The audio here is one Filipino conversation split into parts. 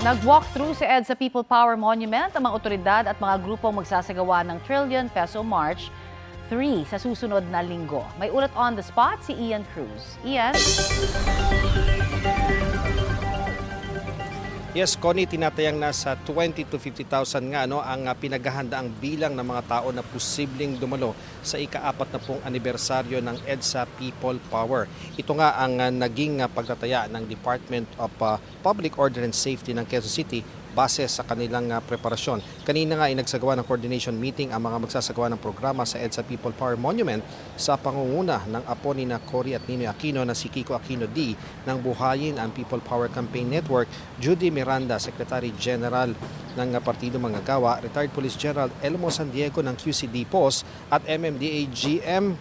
Nag-walkthrough sa EDSA People Power Monument ang mga otoridad at mga grupong magsasagawa ng Trillion Peso March 3 sa susunod na linggo. May ulat on the spot si Ian Cruz. Ian? Yes, Connie, tinatayang nasa 20 to 50,000 nga ang pinaghahandaang bilang ng mga tao na posibleng dumalo sa ika-40 anibersaryo ng EDSA People Power. Ito nga ang naging pagtataya ng Department of Public Order and Safety ng Quezon City base sa kanilang preparasyon. Kanina nga ay nagsagawa ng coordination meeting ang mga magsasagawa ng programa sa EDSA People Power Monument sa pangunguna ng apo ni Cory at Ninoy Aquino na si Kiko Aquino D ng Buhayin ang People Power Campaign Network, Judy Miranda, Secretary General ng Partido Manggagawa, Retired Police General Elmo San Diego ng QCD POS at MMDA GM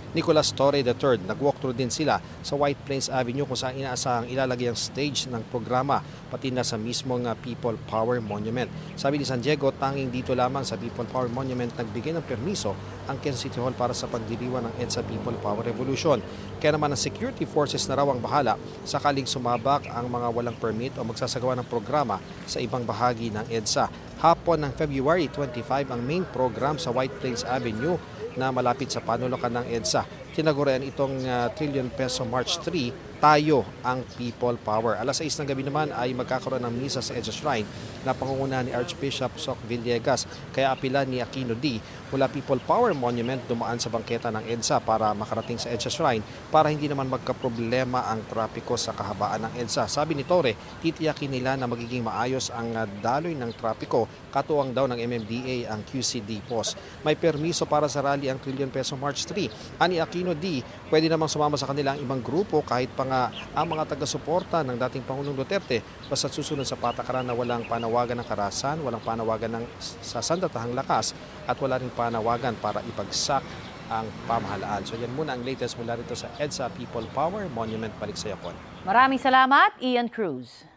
Nicolas Torre III. Nag-walkthrough din sila sa White Plains Avenue kung saan inaasahang ilalagay ang stage ng programa pati na sa mismong People Power Monument. Sabi ni San Diego, tanging dito lamang sa People Power Monument nagbigay ng permiso ang Quezon City Hall para sa pagdiriwang ng EDSA People Power Revolution. Kaya naman ang security forces na raw ang bahala sakaling sumabak ang mga walang permit o magsasagawa ng programa sa ibang bahagi ng EDSA. Hapon ng February 25 ang main program sa White Plains Avenue na malapit sa panulukan ng EDSA. Tinagurian itong Trillion Peso March 3, Tayo ang People Power. Alas 6 ng gabi naman ay magkakaroon ng misa sa EDSA Shrine na pangunguna ni Archbishop Soc Villegas. Kaya apila ni Aquino D mula People Power Monument dumaan sa bangketa ng EDSA para makarating sa EDSA Shrine para hindi naman magkaproblema ang trapiko sa kahabaan ng EDSA. Sabi ni Torre, titiyakin nila na magiging maayos ang daloy ng trapiko, katuwang daw ng MMDA ang QCD POS. May permiso para sa rally ang Trillion Peso March 3. Ani Aquino D, pwede namang sumama sa kanila ang ibang grupo kahit pa nga ang mga taga-suporta ng dating Pangulong Duterte basta susunod sa patakaran na walang panawagan ng karahasan, walang panawagan ng sa sandatahang lakas at wala ring panawagan para ipagsak ang pamahalaan. So yan muna ang latest mula rito sa EDSA People Power Monument. Balik sa Yapon. Maraming salamat, Ian Cruz.